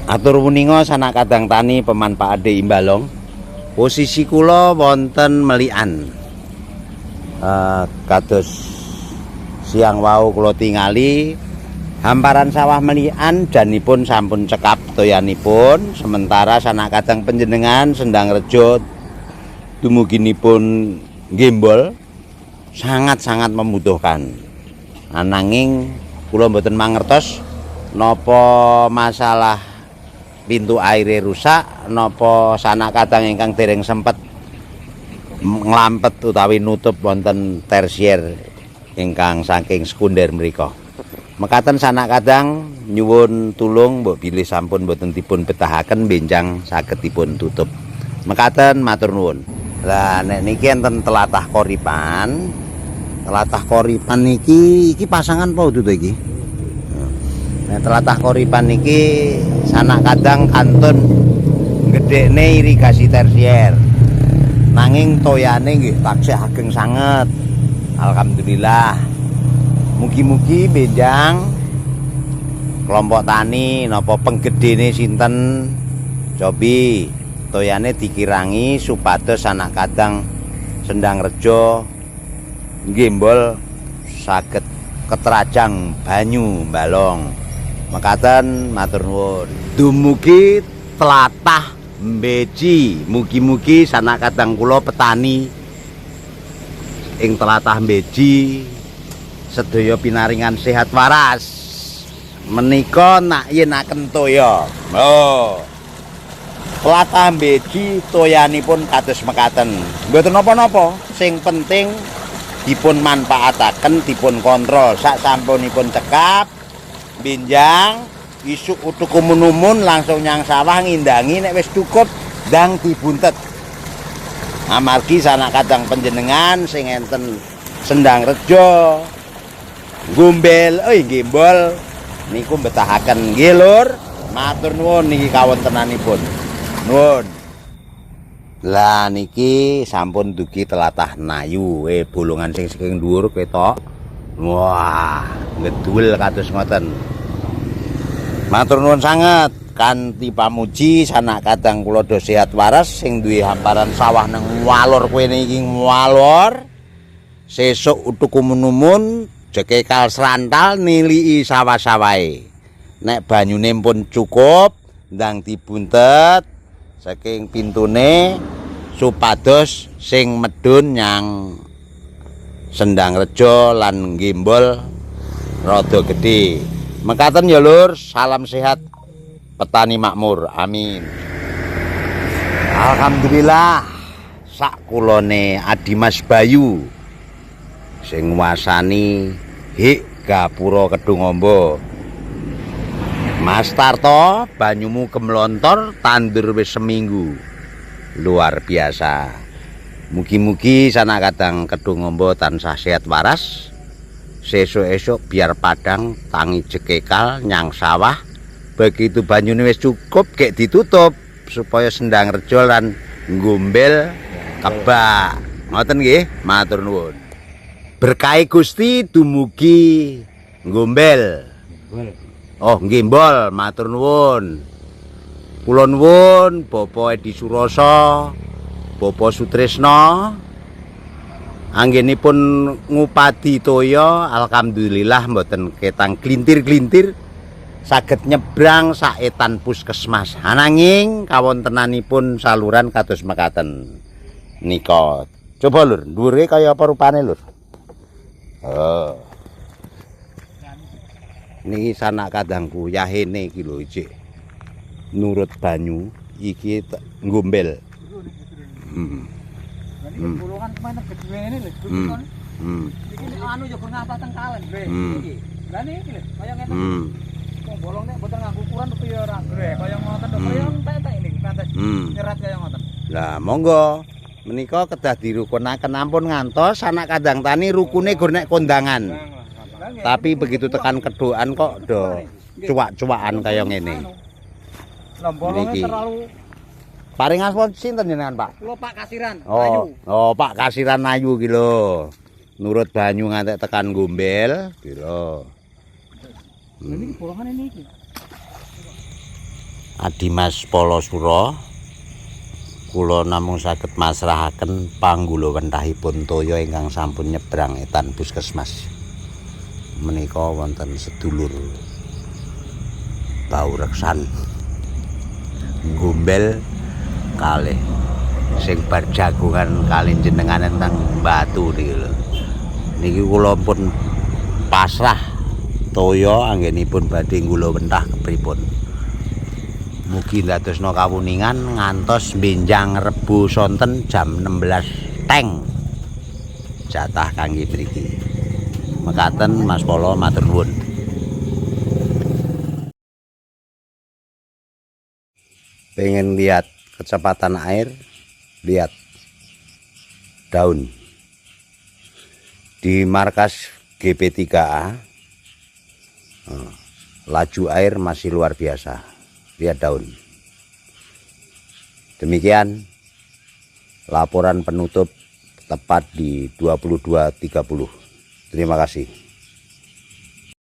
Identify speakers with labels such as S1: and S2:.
S1: Atur punika sanak kadang tani pemanfaat Imbalong. Posisi kula wonten melikan. Kados siang wau kula tingali hamparan sawah melikan danipun sampun cekap toyanipun. Sementara sanak kadang panjenengan Sendang Rejo dumuginipun Gembol sangat-sangat membutuhkan. Ananging kula mboten mangertos napa masalah pintu aire rusak napa sanak kadang ingkang dereng sempet nglampet utawi nutup wonten tersier ingkang saking sekunder mriku. Mekaten sanak kadang nyuwun tulung mbok bilih sampun mboten dipun betahaken benjang saged dipun tutup. Mekaten matur nuwun. Lah nek niki enten telatah Koripan. Telatah Koripan iki pasangan apa dudu iki? Nah, telatah Koripan niki sanak kadang kantun gedhekne irigasi tersier. Nanging toyane nggih taksih ageng sanget. Alhamdulillah. Mugi-mugi benjang kelompok tani napa penggedene sinten cobi toyane dikirangi supados sanak kadang Sendang Rejo Gembol saged ketrajang banyu Imbalong. Mekaten matur nuwun. Dumugi tlatah Mbeji, mugi-mugi sanak kadang kula petani ing tlatah Mbeji sedaya pinaringan sehat waras. Menika nak yenaken toya. Oh. Tlatah Mbeji toyanipun kados mekaten. Mboten napa-napa, sing penting dipun manfaataken, dipun kontrol. Sak sampunipun cekap benjang isuk utuk umun-umun langsung nyang sawah ngindangi nek wis cukup ndang dibuntet. Amargi sanak kadang panjenengan sing enten Sendang Rejo Gombel Gembol niku betahaken nggih Lur. Matur nuwun niki kawontenanipun. Nuwun. Lah niki sampun dugi telatah Nayu, bolongan sing saking dhuwur ketok. Wah, ngedul kados ngoten. Matur nuwun sanget kanthi pamuji sanak kadang kula do sehat waras sing duwe hamparan sawah nang walor kene iki walor. Sesuk utuk umun-umun jekekal srantal niliki sawah-sawahe. Nek banyune pun cukup ndang dibuntet saking pintune supados sing medun nyang Sendang Rejo lan Gembol rada gedhe. Mekaten ya Lur, salam sehat petani makmur. Amin. Alhamdulillah sak kulone Adimas Bayu sing nguasani Hik Gapura Kedungombo. Mas Tarto, banyumu kemlontor tandur wis seminggu. Luar biasa. Mugi-mugi sanak kadang Kedungombo tansah sehat waras. Sesuk-esuk biar padang tangi jekekal nyang sawah. Begitu banyune wis cukup gek ditutup supaya Sendang Rejo lan Gombel kebak. Ngoten nggih, matur nuwun. Berkahi Gusti dumugi Gombel. Oh, Gembol, matur nuwun. Kula nuwun Bapak Edi Suroso, Bapak Sutrisno anggenipun ngupadi toya. Alhamdulillah mboten ketang glintir-glintir saged nyebrang saetan puskesmas. Ananging kawontenanipun saluran kados mekaten. Nika coba Lur, dhuwure kaya apa rupane Lur? Oh. Niki sanak kadangku yahene iki lho ijik. Nurut banyu iki Gombel.
S2: Bolongan kemana gedhe ini lho, iki anu yo ngapa teng kalen iki. Lah niki lho, kaya ngeten. Wong bolongne mboten nganggo ukuran tapi yo ora gede, kaya ngoten lho, kaya entek niki, pantes nyerat kaya ngoten.
S1: Lah monggo menika kedah dirukunaken ampun ngantos sanak kadang tani rukune gur nek kondangan. Tapi begitu tekan kedokan kok do cuwak-cuwakan kaya ngene.
S2: Lah bolonge terlalu
S1: paring aspun sinten jenengan Pak?
S2: Kula Pak Kasiran,
S1: Ayu. Oh, Pak Kasiran Ayu ki lho. Nurut banyu ngantek tekan Gombel ki lho.
S2: Ini bolongan ini iki.
S1: Adimas Polosuro, kula namung saged masrahaken panggula wentahipun toya ingkang sampun nyebrang etan puskesmas. Menika wonten sedulur Baureksan Gombel kalih sing bar jagongan kalih jenengan teng Batu niki lho. Niki kula pun pasrah toya anggenipun badhe nggula wentah kepripun. Mugi ndadosna kawuningan ngantos benjang Rebo sonten jam 16 teng jatah kangge mriki. Mekaten Mas Polo matur nuwun. Pengen lihat kecepatan air, lihat daun. Di markas GP3A laju air masih luar biasa. Lihat daun. Demikian laporan penutup tepat di 22.30. Terima kasih.